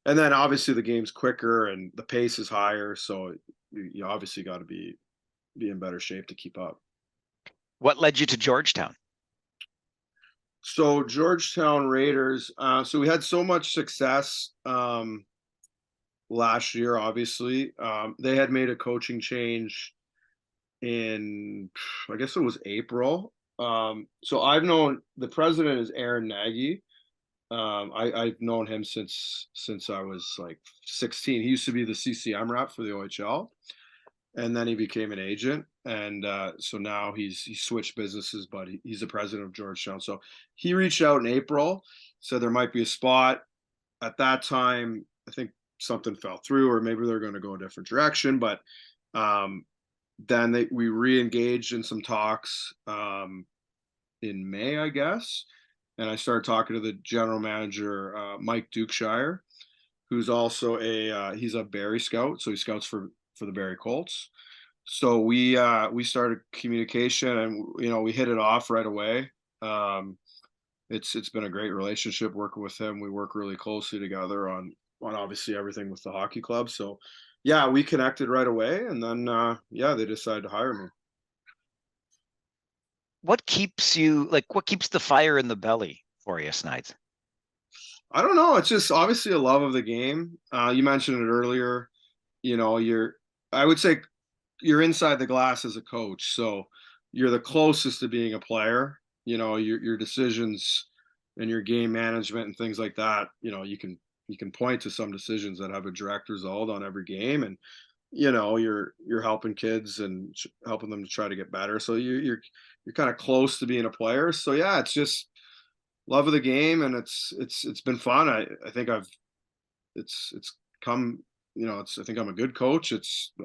And then obviously the game's quicker and the pace is higher. So you obviously got to be in better shape to keep up. What led you to Georgetown? So Georgetown Raiders. So we had so much success last year. Obviously, they had made a coaching change in, I guess it was April. So I've known the president is Aaron Nagy. I've known him since I was like 16. He used to be the CCM rep for the OHL, and then he became an agent. And so now he switched businesses, but he's the president of Georgetown. So he reached out in April, said there might be a spot. At that time, I think something fell through, or maybe they're going to go a different direction. But um, then we re-engaged in some talks in May, I guess, and I started talking to the general manager, Mike Dukeshire, who's also he's a Barrie scout, so he scouts for the Barrie Colts. So we started communication, and we hit it off right away. It's been a great relationship working with him. We work really closely together on obviously everything with the hockey club. So yeah, we connected right away, and then they decided to hire me. What keeps the fire in the belly for you, Snides? I don't know. It's just obviously a love of the game. You mentioned it earlier. I would say you're inside the glass as a coach, so you're the closest to being a player. Your decisions and your game management and things like that. You can point to some decisions that have a direct result on every game, and you're helping kids and helping them to try to get better. So you're kind of close to being a player. So yeah, it's just love of the game, and it's been fun. I think it's come. I think I'm a good coach.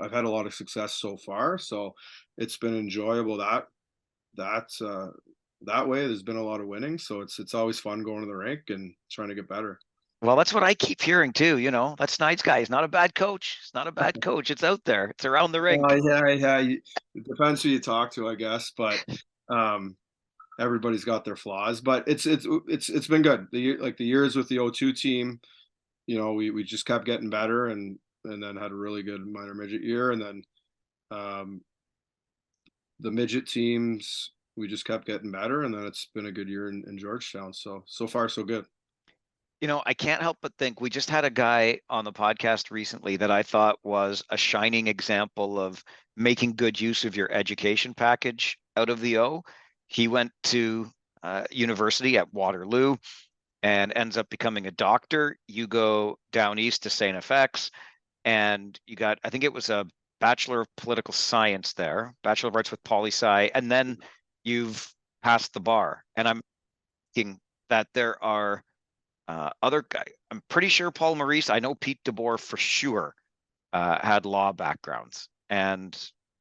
I've had a lot of success so far, so it's been enjoyable that that way. There's been a lot of winning, so it's always fun going to the rink and trying to get better. Well, that's what I keep hearing too. That Snides guy is not a bad coach. It's not a bad coach. It's out there. It's around the rink. Yeah. It depends who you talk to, I guess, but um, everybody's got their flaws. But it's been good. The years with the O2 team, we just kept getting better, and then had a really good minor midget year, and then um, the midget teams we just kept getting better, and then it's been a good year in Georgetown. So far so good. I can't help but think we just had a guy on the podcast recently that I thought was a shining example of making good use of your education package out of the O. He went to university at Waterloo and ends up becoming a doctor. You go down east to St. FX, and you got, I think it was a Bachelor of Political Science there, Bachelor of Arts with Poli Sci, and then you've passed the bar. And I'm thinking that there are other guy. I'm pretty sure Paul Maurice. I know Pete DeBoer for sure had law backgrounds. And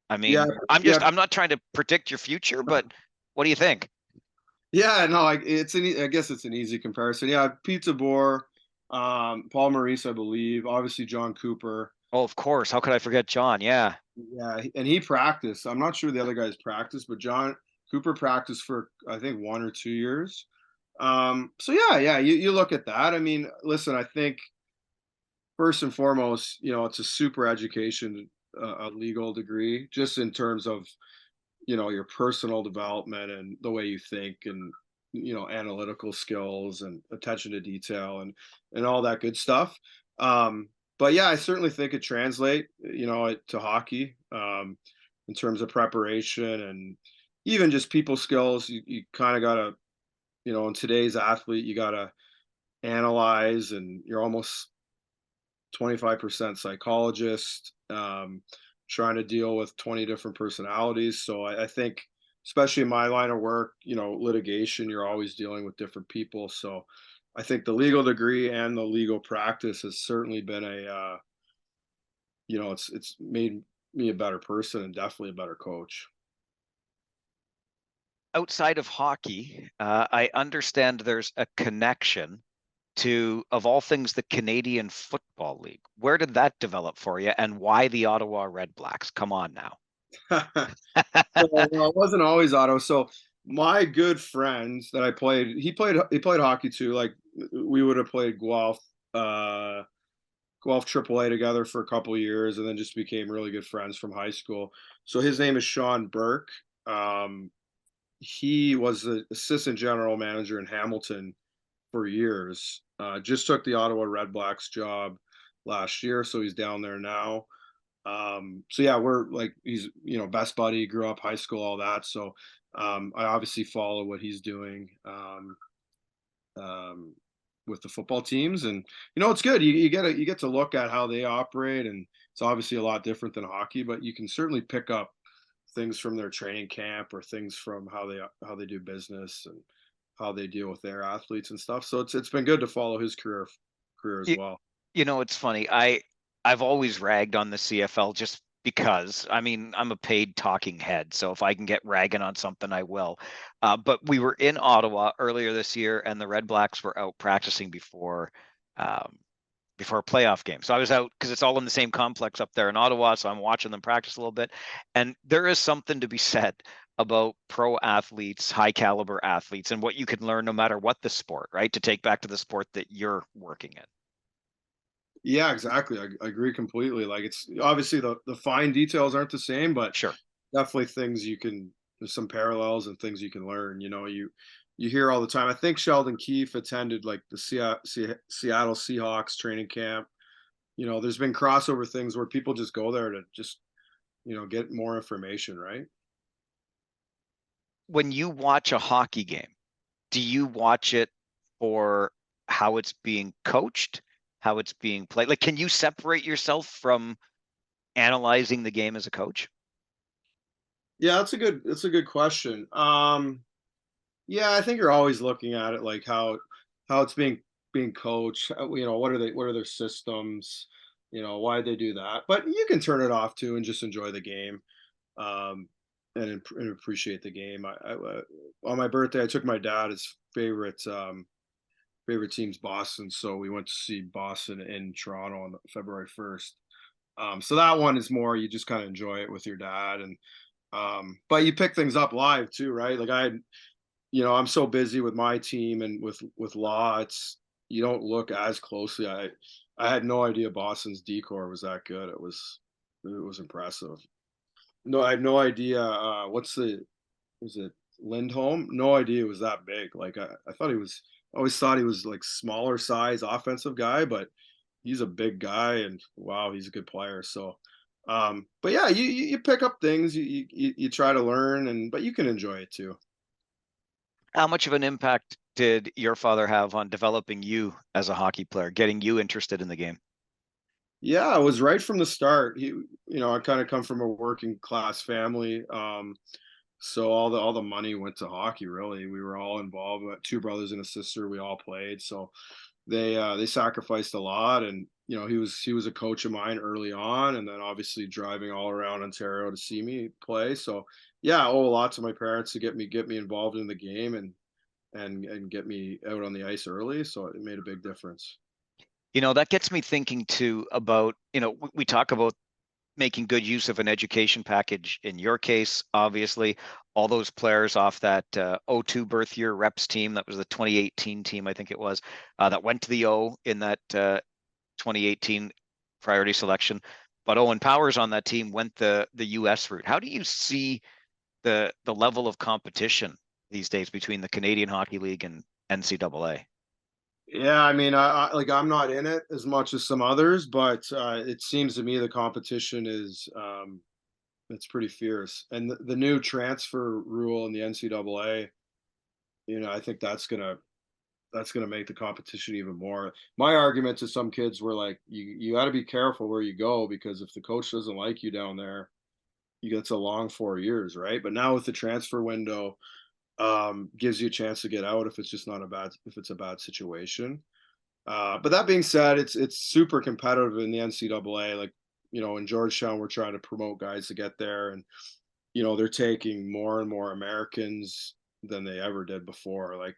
I Yeah, mean, yeah, I'm not trying to predict your future, but what do you think? yeah. No, I guess it's an easy comparison. Yeah, Pete DeBoer, Paul Maurice, I believe. Obviously, John Cooper. Oh, of course. How could I forget John? Yeah. Yeah, and he practiced. I'm not sure the other guys practiced, but John Cooper practiced for I think 1 or 2 years. So yeah. You look at that. I mean, listen, I think first and foremost, it's a super education, a legal degree, just in terms of your personal development and the way you think, and analytical skills and attention to detail and all that good stuff. But yeah, I certainly think it translate to hockey, in terms of preparation and even just people skills. You kind of gotta, in today's athlete, you gotta analyze, and you're almost 25% psychologist, trying to deal with 20 different personalities. So I think, especially in my line of work, litigation, you're always dealing with different people. So I think the legal degree and the legal practice has certainly been it's made me a better person and definitely a better coach. Outside of hockey, I understand there's a connection to, of all things, the Canadian Football League. Where did that develop for you, and why the Ottawa Red Blacks? Come on now. Well, it wasn't always Otto. So my good friends that I played, he played hockey too. Like we would have played Guelph AAA together for a couple years, and then just became really good friends from high school. So his name is Sean Burke. Um, he was the assistant general manager in Hamilton for years. Just took the Ottawa Red Blacks job last year, so he's down there now. So yeah, we're like he's best buddy, grew up high school, all that. So I obviously follow what he's doing um, with the football teams, and it's good. You get to look at how they operate, and it's obviously a lot different than hockey, but you can certainly pick up things from their training camp or things from how they do business and how they deal with their athletes and stuff. So it's been good to follow his career as You, well. it's funny. I've always ragged on the CFL just because. I mean, I'm a paid talking head, so if I can get ragging on something, I will. But we were in Ottawa earlier this year, and the Red Blacks were out practicing um, before a playoff game. So I was out because it's all in the same complex up there in Ottawa. So I'm watching them practice a little bit. And there is something to be said about pro athletes, high caliber athletes, and what you can learn no matter what the sport, right? To take back to the sport that you're working in. Yeah, exactly. I agree completely. Like it's obviously the fine details aren't the same, but Sure. definitely things there's some parallels and things you can learn. You hear all the time. I think Sheldon Keefe attended like the Seattle Seahawks training camp. There's been crossover things where people just go there to just get more information, right? When you watch a hockey game, do you watch it for how it's being coached, how it's being played? Like, can you separate yourself from analyzing the game as a coach? Yeah, that's a good question. Yeah, I think you're always looking at it like how it's being coached. What are their systems? Why they do that? But you can turn it off too and just enjoy the game, um, and appreciate the game. On my birthday, I took my dad his favorite team's Boston, so we went to see Boston in Toronto on February 1st. So that one is more you just kind of enjoy it with your dad, and but you pick things up live too, right? Like I'm so busy with my team and with law. It's you don't look as closely. I had no idea Boston's decor was that good. It was impressive. No, I had no idea. Was it Lindholm? No idea it was that big. Like I thought he was. I always thought he was like smaller size offensive guy, but he's a big guy, and wow, he's a good player. So, but yeah, you pick up things. You try to learn, but you can enjoy it too. How much of an impact did your father have on developing you as a hockey player, getting you interested in the game? Yeah, it was right from the start. I kind of come from a working class family, so all the money went to hockey. Really, we were all involved. Two brothers and a sister. We all played. So they sacrificed a lot, and he was a coach of mine early on, and then obviously driving all around Ontario to see me play. So yeah, I owe a lot to my parents to get me involved in the game and get me out on the ice early. So it made a big difference. That gets me thinking too about, we talk about making good use of an education package. In your case, obviously, all those players off that O2 birth year reps team, that was the 2018 team, I think it was, that went to the O in that 2018 priority selection. But Owen Powers on that team went the US route. How do you see the level of competition these days between the Canadian Hockey League and NCAA? Yeah, I mean, I'm not in it as much as some others, but it seems to me the competition is it's pretty fierce, and the new transfer rule in the NCAA, I think that's gonna make the competition even more. My argument to some kids were like, you got to be careful where you go because if the coach doesn't like you down there, you get a long 4 years, right? But now with the transfer window, gives you a chance to get out if it's a bad situation. But that being said, it's super competitive in the NCAA. Like, in Georgetown, we're trying to promote guys to get there, and they're taking more and more Americans than they ever did before. Like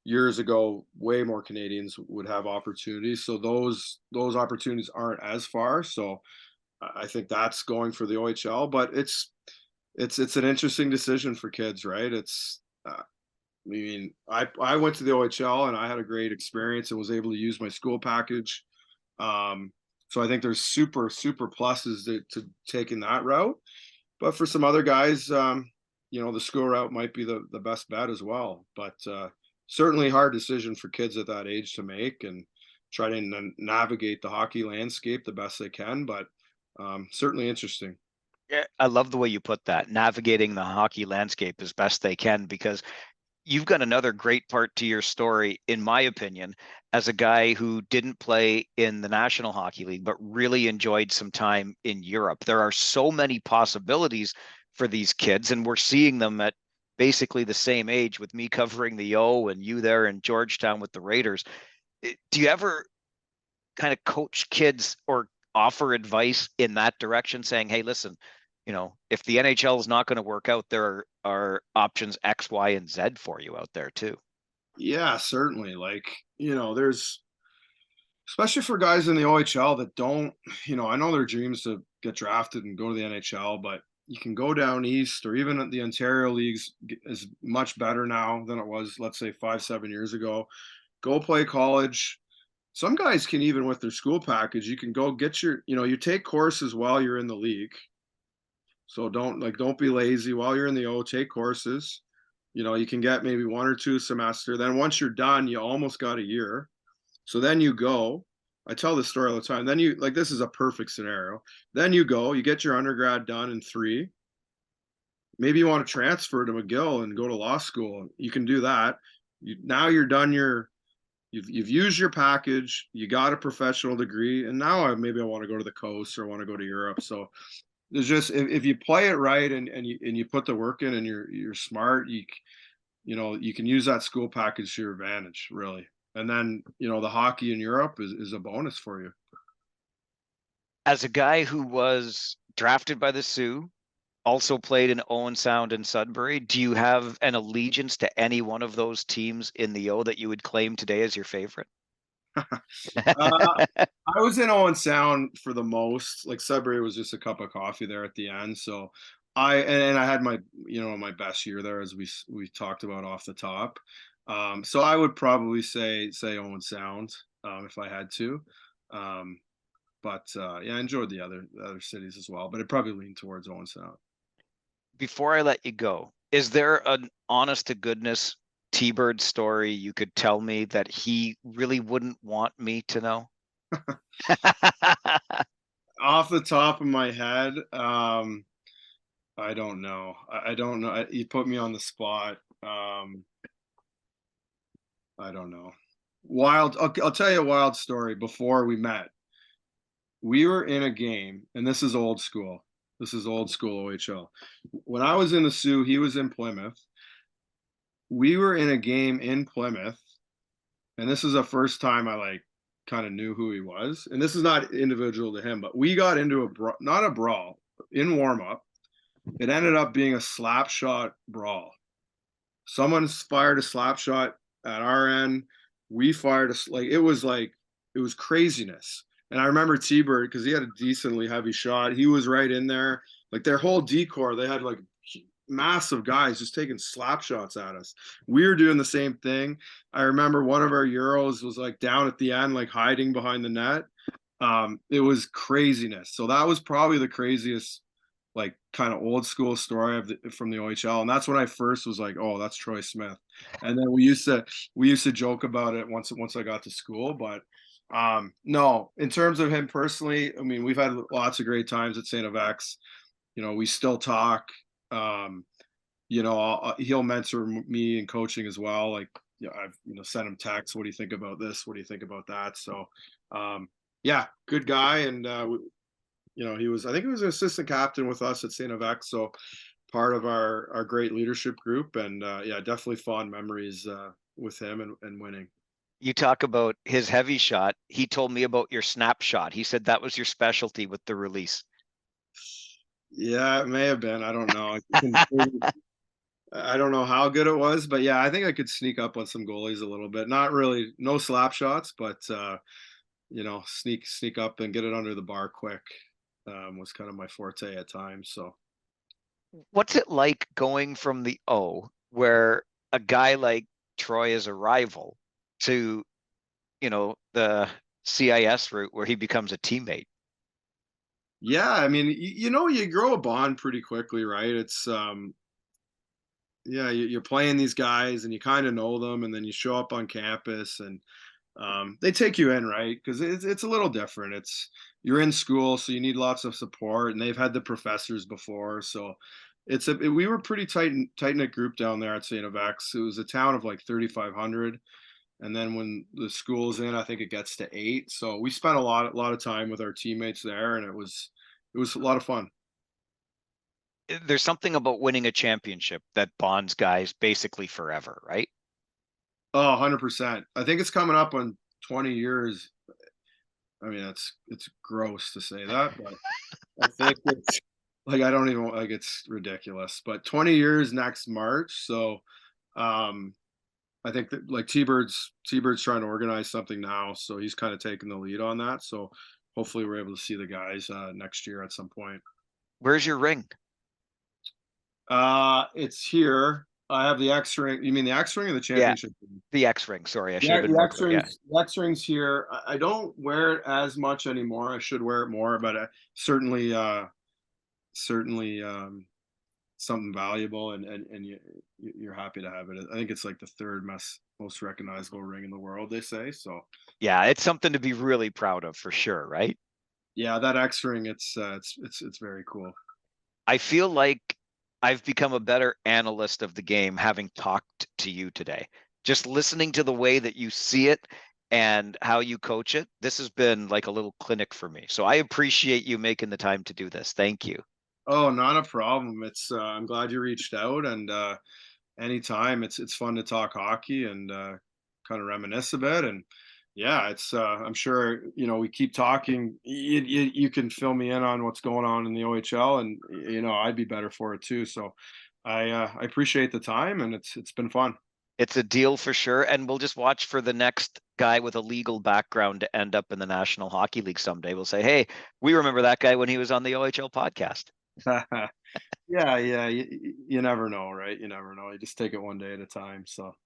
years ago, way more Canadians would have opportunities. So those opportunities aren't as far. So I think that's going for the OHL, but it's an interesting decision for kids, right? I mean, I went to the OHL and I had a great experience and was able to use my school package. Um, so I think there's super pluses to taking that route. But for some other guys, the school route might be the best bet as well. But certainly hard decision for kids at that age to make and try to navigate the hockey landscape the best they can. But certainly interesting. Yeah, I love the way you put that. Navigating the hockey landscape as best they can, because you've got another great part to your story, in my opinion, as a guy who didn't play in the National Hockey League, but really enjoyed some time in Europe. There are so many possibilities for these kids, and we're seeing them at basically the same age, with me covering the O and you there in Georgetown with the Raiders. Do you ever kind of coach kids or offer advice in that direction, saying, hey, listen, if the NHL is not going to work out, there are options X, Y, and Z for you out there too. Yeah, certainly. Like, there's especially for guys in the OHL that don't, I know their dreams to get drafted and go to the NHL, but you can go down east or even the Ontario leagues is much better now than it was, let's say 5, 7 years ago. Go play college. Some guys can, even with their school package, you can go get you take courses while you're in the league. So don't be lazy while you're in the O, take courses. You can get maybe 1 or 2 semester. Then once you're done, you almost got a year. So then you go. I tell this story all the time. Then this is a perfect scenario. Then you go, you get your undergrad done in 3. Maybe you want to transfer to McGill and go to law school. You can do that. Now you're done you've used your package, you got a professional degree, and now maybe I want to go to the coast or I want to go to Europe. So there's just, if you play it right and you put the work in and you're smart, you can use that school package to your advantage, really. And then, the hockey in Europe is a bonus for you. As a guy who was drafted by the Sioux, also played in Owen Sound and Sudbury, do you have an allegiance to any one of those teams in the O that you would claim today as your favorite? I was in Owen Sound for the most. Like Sudbury was just a cup of coffee there at the end. So I had my best year there, as we talked about off the top. So I would probably say Owen Sound, if I had to. But yeah, I enjoyed the other cities as well, but it probably leaned towards Owen Sound. Before I let you go, is there an honest to goodness T-Bird story you could tell me that he really wouldn't want me to know? Off the top of my head, I don't know. I don't know. You put me on the spot. I don't know. I'll tell you a wild story. Before we met, we were in a game, and this is old school. This is old school OHL. When I was in the Sioux, he was in Plymouth. We were in a game in Plymouth, and this is the first time I kind of knew who he was. And this is not individual to him, but we got into not a brawl in warm up. It ended up being a slap shot brawl. Someone fired a slap shot at our end. We fired it was craziness. And I remember T-Bird, because he had a decently heavy shot. He was right in there. Like their whole decor, they had massive guys just taking slap shots at us. We were doing the same thing. I remember one of our Euros was down at the end, hiding behind the net. It was craziness. So that was probably the craziest, kind of old school story from the OHL. And that's when I first was like, oh, that's Troy Smith. And then we used to joke about it once I got to school. But no, in terms of him personally, I mean, we've had lots of great times at St. FX. We still talk. He'll mentor me in coaching as well. I've sent him texts. What do you think about this? What do you think about that? So, yeah, good guy. And I think he was an assistant captain with us at St. FX. So part of our great leadership group. And yeah, definitely fond memories with him and winning. You talk about his heavy shot. He told me about your snapshot. He said that was your specialty with the release. Yeah, it may have been. I don't know. I don't know how good it was, but yeah, I think I could sneak up on some goalies a little bit. Not really, no slap shots, but sneak up and get it under the bar quick. was kind of my forte at times. So What's it like going from the O, where a guy like Troy is a rival, to, the CIS route where he becomes a teammate? yeah, I mean, you grow a bond pretty quickly, right? It's yeah, you're playing these guys and you kind of know them, and then you show up on campus and they take you in, right? Because it's a little different. It's you're in school, so you need lots of support, and they've had the professors before, so we were pretty tight knit group down there at St. FX. It was a town of like 3,500, and then when the school's in, I think it gets to 8. So we spent a lot of time with our teammates there, and it was a lot of fun. There's something about winning a championship that bonds guys basically forever, right? Oh, 100%. I think it's coming up on 20 years. I mean, it's gross to say that, but I think it's like I don't even like it's ridiculous. But 20 years next March, so um I think that like T-Bird's trying to organize something now, so he's kind of taking the lead on that. So hopefully we're able to see the guys next year at some point. Where's your ring? It's here. I have the X ring. You mean the X ring or the Yeah, championship ring? the X ring. Sorry, I should have Yeah, been more clear. Yeah. The X ring's here. I don't wear it as much anymore. I should wear it more, but certainly something valuable, and you're happy to have it. I think it's like the third most recognizable ring in the world, they say. So Yeah, it's something to be really proud of for sure, right? yeah, that X ring, it's very cool. I feel like I've become a better analyst of the game having talked to you today. Just listening to the way that you see it and how you coach it, this has been like a little clinic for me. So I appreciate you making the time to do this. Thank you. Oh, not a problem. It's I'm glad you reached out, and anytime. It's fun to talk hockey and kind of reminisce a bit. And yeah, it's I'm sure we keep talking. You can fill me in on what's going on in the OHL, and I'd be better for it too. So I appreciate the time, and it's been fun. It's a deal for sure. And we'll just watch for the next guy with a legal background to end up in the National Hockey League someday. We'll say, hey, we remember that guy when he was on the OHL podcast. Yeah, yeah. You never know, right? You never know. You just take it one day at a time. So